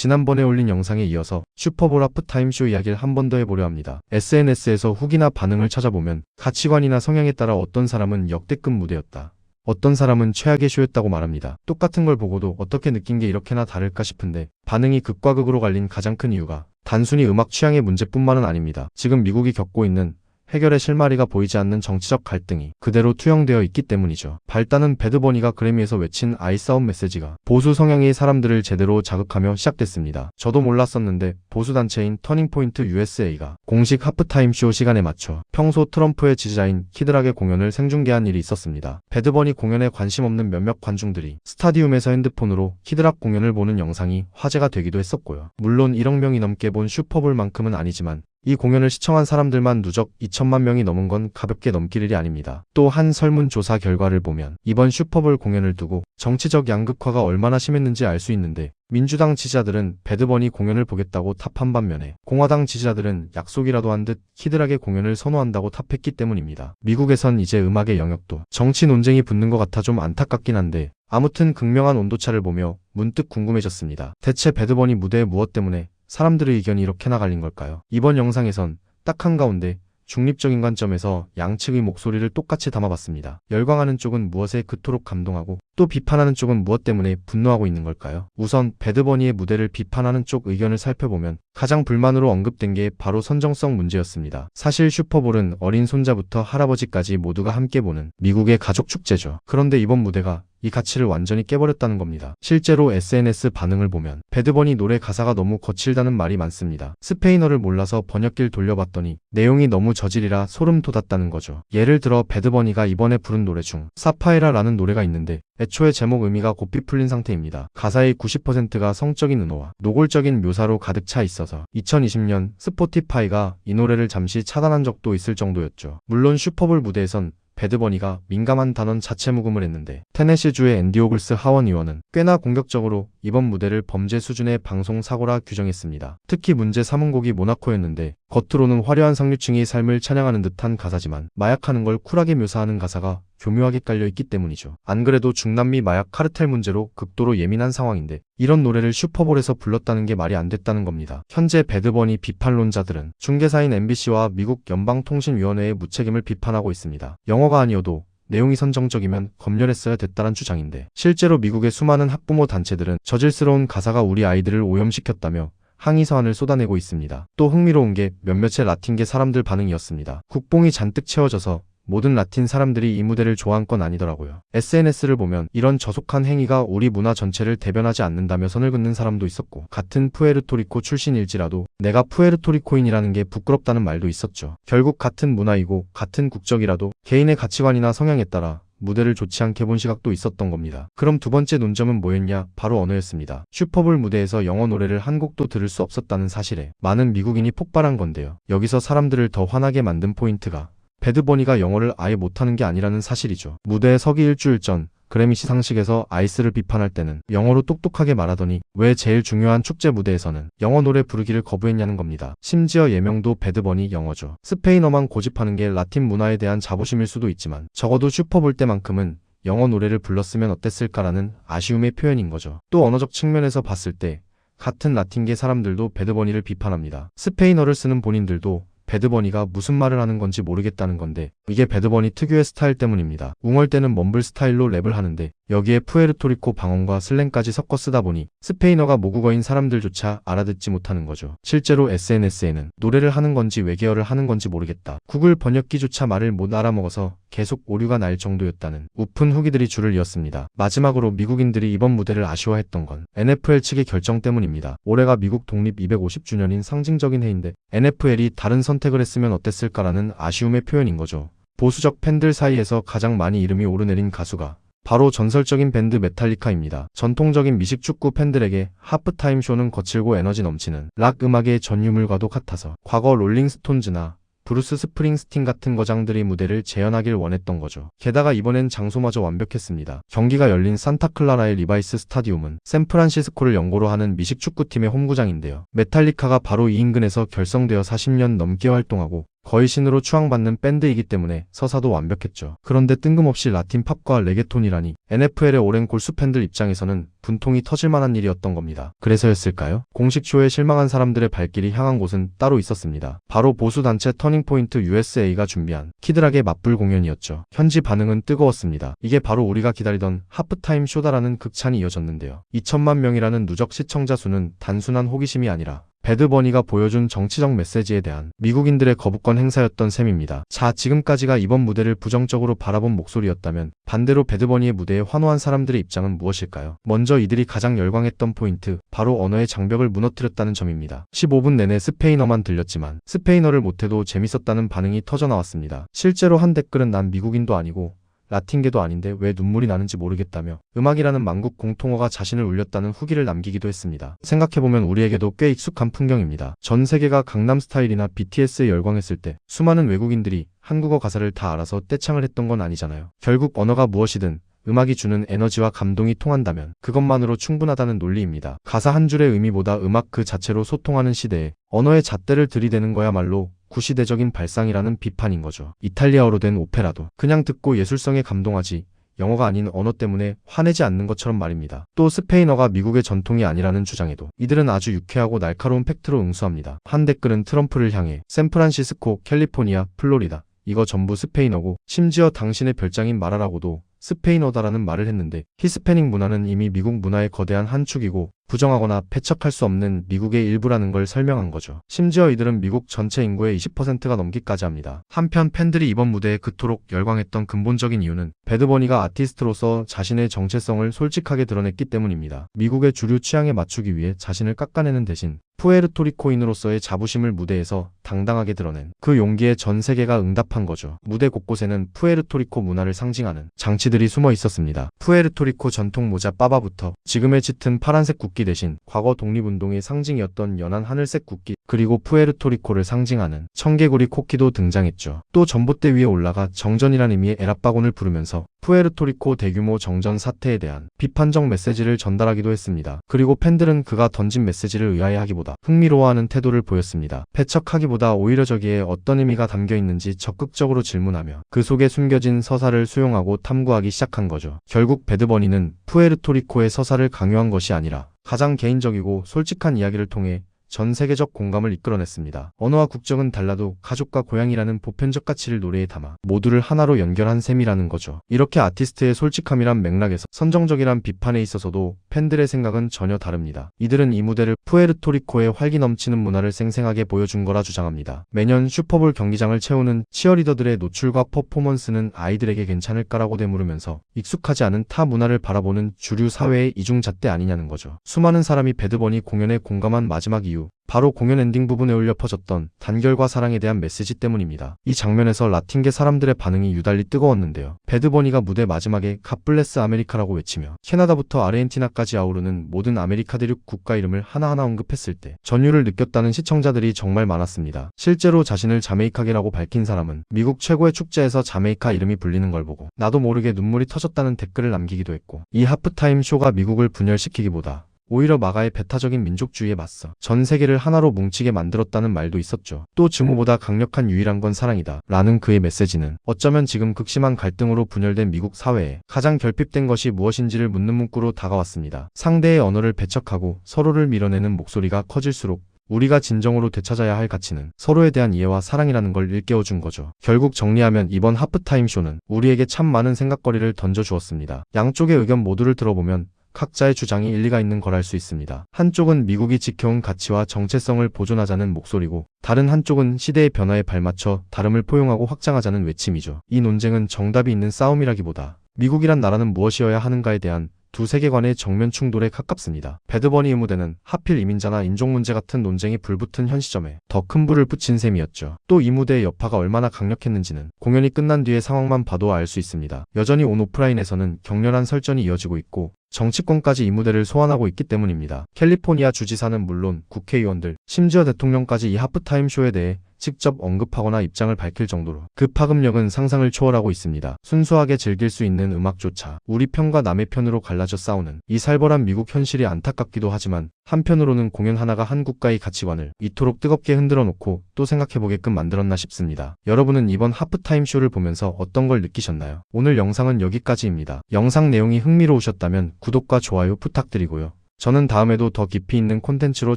지난번에 올린 영상에 이어서 슈퍼볼 하프타임쇼 이야기를 한 번 더 해보려 합니다. SNS에서 후기나 반응을 찾아보면 가치관이나 성향에 따라 어떤 사람은 역대급 무대였다, 어떤 사람은 최악의 쇼였다고 말합니다. 똑같은 걸 보고도 어떻게 느낀 게 이렇게나 다를까 싶은데 반응이 극과 극으로 갈린 가장 큰 이유가 단순히 음악 취향의 문제뿐만은 아닙니다. 지금 미국이 겪고 있는 해결의 실마리가 보이지 않는 정치적 갈등이 그대로 투영되어 있기 때문이죠. 발단은 배드버니가 그래미에서 외친 아이싸움 메시지가 보수 성향의 사람들을 제대로 자극하며 시작됐습니다. 저도 몰랐었는데 보수단체인 터닝포인트 USA가 공식 하프타임쇼 시간에 맞춰 평소 트럼프의 지지자인 키드락의 공연을 생중계한 일이 있었습니다. 배드버니 공연에 관심 없는 몇몇 관중들이 스타디움에서 핸드폰으로 키드락 공연을 보는 영상이 화제가 되기도 했었고요. 물론 1억 명이 넘게 본 슈퍼볼만큼은 아니지만 이 공연을 시청한 사람들만 누적 2천만 명이 넘은 건 가볍게 넘길 일이 아닙니다. 또 한 설문조사 결과를 보면 이번 슈퍼볼 공연을 두고 정치적 양극화가 얼마나 심했는지 알 수 있는데 민주당 지지자들은 배드버니 공연을 보겠다고 탑한 반면에 공화당 지지자들은 약속이라도 한 듯 키드락의 공연을 선호한다고 탑했기 때문입니다. 미국에선 이제 음악의 영역도 정치 논쟁이 붙는 것 같아 좀 안타깝긴 한데 아무튼 극명한 온도차를 보며 문득 궁금해졌습니다. 대체 배드버니 무대에 무엇 때문에 사람들의 의견이 이렇게나 갈린 걸까요? 이번 영상에선 딱 한가운데 중립적인 관점에서 양측의 목소리를 똑같이 담아봤습니다. 열광하는 쪽은 무엇에 그토록 감동하고 또 비판하는 쪽은 무엇 때문에 분노하고 있는 걸까요? 우선 배드버니의 무대를 비판하는 쪽 의견을 살펴보면 가장 불만으로 언급된 게 바로 선정성 문제였습니다. 사실 슈퍼볼은 어린 손자부터 할아버지까지 모두가 함께 보는 미국의 가족 축제죠. 그런데 이번 무대가 이 가치를 완전히 깨버렸다는 겁니다. 실제로 SNS 반응을 보면 배드버니 노래 가사가 너무 거칠다는 말이 많습니다. 스페인어를 몰라서 번역기를 돌려봤더니 내용이 너무 저질이라 소름 돋았다는 거죠. 예를 들어 배드버니가 이번에 부른 노래 중 사파이라라는 노래가 있는데 애초에 제목 의미가 고삐 풀린 상태입니다. 가사의 90%가 성적인 은어와 노골적인 묘사로 가득 차 있어서 2020년 스포티파이가 이 노래를 잠시 차단한 적도 있을 정도였죠. 물론 슈퍼볼 무대에선 배드버니가 민감한 단원 자체 묵음을 했는데 테네시주의 앤디 오글스 하원 의원은 꽤나 공격적으로 이번 무대를 범죄 수준의 방송 사고라 규정했습니다. 특히 문제 삼은 곡이 모나코였는데 겉으로는 화려한 상류층의 삶을 찬양하는 듯한 가사지만 마약하는 걸 쿨하게 묘사하는 가사가 교묘하게 깔려있기 때문이죠. 안 그래도 중남미 마약 카르텔 문제로 극도로 예민한 상황인데 이런 노래를 슈퍼볼에서 불렀다는 게 말이 안 됐다는 겁니다. 현재 배드버니 비판론자들은 중개사인 MBC와 미국 연방통신위원회의 무책임을 비판하고 있습니다. 영어가 아니어도 내용이 선정적이면 검열했어야 됐다는 주장인데 실제로 미국의 수많은 학부모 단체들은 저질스러운 가사가 우리 아이들을 오염시켰다며 항의 서한을 쏟아내고 있습니다. 또 흥미로운 게 몇몇의 라틴계 사람들 반응이었습니다. 국뽕이 잔뜩 채워져서 모든 라틴 사람들이 이 무대를 좋아한 건 아니더라고요. SNS를 보면 이런 저속한 행위가 우리 문화 전체를 대변하지 않는다며 선을 긋는 사람도 있었고 같은 푸에르토리코 출신일지라도 내가 푸에르토리코인이라는 게 부끄럽다는 말도 있었죠. 결국 같은 문화이고 같은 국적이라도 개인의 가치관이나 성향에 따라 무대를 좋지 않게 본 시각도 있었던 겁니다. 그럼 두 번째 논점은 뭐였냐? 바로 언어였습니다. 슈퍼볼 무대에서 영어 노래를 한 곡도 들을 수 없었다는 사실에 많은 미국인이 폭발한 건데요. 여기서 사람들을 더 화나게 만든 포인트가 배드버니가 영어를 아예 못하는 게 아니라는 사실이죠. 무대에 서기 일주일 전 그래미 시상식에서 아이스를 비판할 때는 영어로 똑똑하게 말하더니 왜 제일 중요한 축제 무대에서는 영어 노래 부르기를 거부했냐는 겁니다. 심지어 예명도 배드버니 영어죠. 스페인어만 고집하는 게 라틴 문화에 대한 자부심일 수도 있지만 적어도 슈퍼볼 때만큼은 영어 노래를 불렀으면 어땠을까라는 아쉬움의 표현인 거죠. 또 언어적 측면에서 봤을 때 같은 라틴계 사람들도 배드버니를 비판합니다. 스페인어를 쓰는 본인들도 배드버니가 무슨 말을 하는 건지 모르겠다는 건데 이게 배드버니 특유의 스타일 때문입니다. 웅얼 때는 멈블 스타일로 랩을 하는데 여기에 푸에르토리코 방언과 슬랭까지 섞어 쓰다 보니 스페인어가 모국어인 사람들조차 알아듣지 못하는 거죠. 실제로 SNS에는 노래를 하는 건지 외계어를 하는 건지 모르겠다, 구글 번역기조차 말을 못 알아먹어서 계속 오류가 날 정도였다는 우픈 후기들이 줄을 이었습니다. 마지막으로 미국인들이 이번 무대를 아쉬워했던 건 NFL 측의 결정 때문입니다. 올해가 미국 독립 250주년인 상징적인 해인데 NFL이 다른 선택을 했으면 어땠을까라는 아쉬움의 표현인 거죠. 보수적 팬들 사이에서 가장 많이 이름이 오르내린 가수가 바로 전설적인 밴드 메탈리카입니다. 전통적인 미식 축구 팬들에게 하프타임 쇼는 거칠고 에너지 넘치는 락 음악의 전유물과도 같아서 과거 롤링스톤즈나 브루스 스프링스틴 같은 거장들이 무대를 재현하길 원했던 거죠. 게다가 이번엔 장소마저 완벽했습니다. 경기가 열린 산타클라라의 리바이스 스타디움은 샌프란시스코를 연고로 하는 미식 축구팀의 홈구장인데요. 메탈리카가 바로 이 인근에서 결성되어 40년 넘게 활동하고 거의 신으로 추앙받는 밴드이기 때문에 서사도 완벽했죠. 그런데 뜬금없이 라틴 팝과 레게톤이라니 NFL의 오랜 골수 팬들 입장에서는 분통이 터질 만한 일이었던 겁니다. 그래서였을까요? 공식 쇼에 실망한 사람들의 발길이 향한 곳은 따로 있었습니다. 바로 보수 단체 터닝포인트 USA가 준비한 키드락의 맞불 공연이었죠. 현지 반응은 뜨거웠습니다. 이게 바로 우리가 기다리던 하프타임 쇼다라는 극찬이 이어졌는데요. 2천만 명이라는 누적 시청자 수는 단순한 호기심이 아니라 배드버니가 보여준 정치적 메시지에 대한 미국인들의 거부권 행사였던 셈입니다. 자, 지금까지가 이번 무대를 부정적으로 바라본 목소리였다면 반대로 배드버니의 무대에 환호한 사람들의 입장은 무엇일까요? 먼저 이들이 가장 열광했던 포인트, 바로 언어의 장벽을 무너뜨렸다는 점입니다. 15분 내내 스페인어만 들렸지만 스페인어를 못해도 재밌었다는 반응이 터져나왔습니다. 실제로 한 댓글은 난 미국인도 아니고 라틴계도 아닌데 왜 눈물이 나는지 모르겠다며 음악이라는 만국 공통어가 자신을 울렸다는 후기를 남기기도 했습니다. 생각해보면 우리에게도 꽤 익숙한 풍경입니다. 전 세계가 강남스타일이나 BTS에 열광했을 때 수많은 외국인들이 한국어 가사를 다 알아서 떼창을 했던 건 아니잖아요. 결국 언어가 무엇이든 음악이 주는 에너지와 감동이 통한다면 그것만으로 충분하다는 논리입니다. 가사 한 줄의 의미보다 음악 그 자체로 소통하는 시대에 언어의 잣대를 들이대는 거야말로 구시대적인 발상이라는 비판인 거죠. 이탈리아어로 된 오페라도 그냥 듣고 예술성에 감동하지 영어가 아닌 언어 때문에 화내지 않는 것처럼 말입니다. 또 스페인어가 미국의 전통이 아니라는 주장에도 이들은 아주 유쾌하고 날카로운 팩트로 응수합니다. 한 댓글은 트럼프를 향해 샌프란시스코, 캘리포니아, 플로리다 이거 전부 스페인어고 심지어 당신의 별장인 마라라고도 스페인어다라는 말을 했는데 히스패닉 문화는 이미 미국 문화의 거대한 한 축이고 부정하거나 배척할 수 없는 미국의 일부라는 걸 설명한 거죠. 심지어 이들은 미국 전체 인구의 20%가 넘기까지 합니다. 한편 팬들이 이번 무대에 그토록 열광했던 근본적인 이유는 배드버니가 아티스트로서 자신의 정체성을 솔직하게 드러냈기 때문입니다. 미국의 주류 취향에 맞추기 위해 자신을 깎아내는 대신 푸에르토리코인으로서의 자부심을 무대에서 당당하게 드러낸 그 용기에 전 세계가 응답한 거죠. 무대 곳곳에는 푸에르토리코 문화를 상징하는 장치들이 숨어 있었습니다. 푸에르토리코 전통 모자 빠바부터 지금의 짙은 파란색 국기 대신 과거 독립운동의 상징이었던 연한 하늘색 국기, 그리고 푸에르토리코를 상징하는 청개구리 코끼도 등장했죠. 또 전봇대 위에 올라가 정전이란 의미의 에라빠곤을 부르면서 푸에르토리코 대규모 정전 사태에 대한 비판적 메시지를 전달하기도 했습니다. 그리고 팬들은 그가 던진 메시지를 의아해하기보다 흥미로워하는 태도를 보였습니다. 배척하기보다 오히려 저기에 어떤 의미가 담겨 있는지 적극적으로 질문하며 그 속에 숨겨진 서사를 수용하고 탐구하기 시작한 거죠. 결국 배드버니는 푸에르토리코의 서사를 강요한 것이 아니라 가장 개인적이고 솔직한 이야기를 통해 전 세계적 공감을 이끌어냈습니다. 언어와 국적은 달라도 가족과 고향이라는 보편적 가치를 노래에 담아 모두를 하나로 연결한 셈이라는 거죠. 이렇게 아티스트의 솔직함이란 맥락에서 선정적이란 비판에 있어서도 팬들의 생각은 전혀 다릅니다. 이들은 이 무대를 푸에르토리코의 활기 넘치는 문화를 생생하게 보여준 거라 주장합니다. 매년 슈퍼볼 경기장을 채우는 치어리더들의 노출과 퍼포먼스는 아이들에게 괜찮을까라고 되물으면서 익숙하지 않은 타 문화를 바라보는 주류 사회의 이중잣대 아니냐는 거죠. 수많은 사람이 배드버니 공연에 공감한 마지막 이유, 바로 공연 엔딩 부분에 울려 퍼졌던 단결과 사랑에 대한 메시지 때문입니다. 이 장면에서 라틴계 사람들의 반응이 유달리 뜨거웠는데요. 배드버니가 무대 마지막에 갓블레스 아메리카라고 외치며 캐나다부터 아르헨티나까지 아우르는 모든 아메리카 대륙 국가 이름을 하나하나 언급했을 때 전율을 느꼈다는 시청자들이 정말 많았습니다. 실제로 자신을 자메이카계라고 밝힌 사람은 미국 최고의 축제에서 자메이카 이름이 불리는 걸 보고 나도 모르게 눈물이 터졌다는 댓글을 남기기도 했고, 이 하프타임 쇼가 미국을 분열시키기보다 오히려 마가의 배타적인 민족주의에 맞서 전 세계를 하나로 뭉치게 만들었다는 말도 있었죠. 또 증오보다 강력한 유일한 건 사랑이다 라는 그의 메시지는 어쩌면 지금 극심한 갈등으로 분열된 미국 사회에 가장 결핍된 것이 무엇인지를 묻는 문구로 다가왔습니다. 상대의 언어를 배척하고 서로를 밀어내는 목소리가 커질수록 우리가 진정으로 되찾아야 할 가치는 서로에 대한 이해와 사랑이라는 걸 일깨워준 거죠. 결국 정리하면 이번 하프타임 쇼는 우리에게 참 많은 생각거리를 던져주었습니다. 양쪽의 의견 모두를 들어보면 각자의 주장이 일리가 있는 걸 알 수 있습니다. 한쪽은 미국이 지켜온 가치와 정체성을 보존하자는 목소리고, 다른 한쪽은 시대의 변화에 발맞춰 다름을 포용하고 확장하자는 외침이죠. 이 논쟁은 정답이 있는 싸움이라기보다 미국이란 나라는 무엇이어야 하는가에 대한 두 세계관의 정면 충돌에 가깝습니다. 배드버니의 무대는 하필 이민자나 인종 문제 같은 논쟁이 불붙은 현 시점에 더 큰 불을 붙인 셈이었죠. 또 이 무대의 여파가 얼마나 강력했는지는 공연이 끝난 뒤의 상황만 봐도 알 수 있습니다. 여전히 온 오프라인에서는 격렬한 설전이 이어지고 있고 정치권까지 이 무대를 소환하고 있기 때문입니다. 캘리포니아 주지사는 물론 국회의원들, 심지어 대통령까지 이 하프타임 쇼에 대해 직접 언급하거나 입장을 밝힐 정도로 그 파급력은 상상을 초월하고 있습니다. 순수하게 즐길 수 있는 음악조차 우리 편과 남의 편으로 갈라져 싸우는 이 살벌한 미국 현실이 안타깝기도 하지만 한편으로는 공연 하나가 한 국가의 가치관을 이토록 뜨겁게 흔들어 놓고 또 생각해보게끔 만들었나 싶습니다. 여러분은 이번 하프타임 쇼를 보면서 어떤 걸 느끼셨나요? 오늘 영상은 여기까지입니다. 영상 내용이 흥미로우셨다면 구독과 좋아요 부탁드리고요. 저는 다음에도 더 깊이 있는 콘텐츠로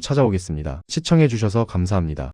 찾아오겠습니다. 시청해주셔서 감사합니다.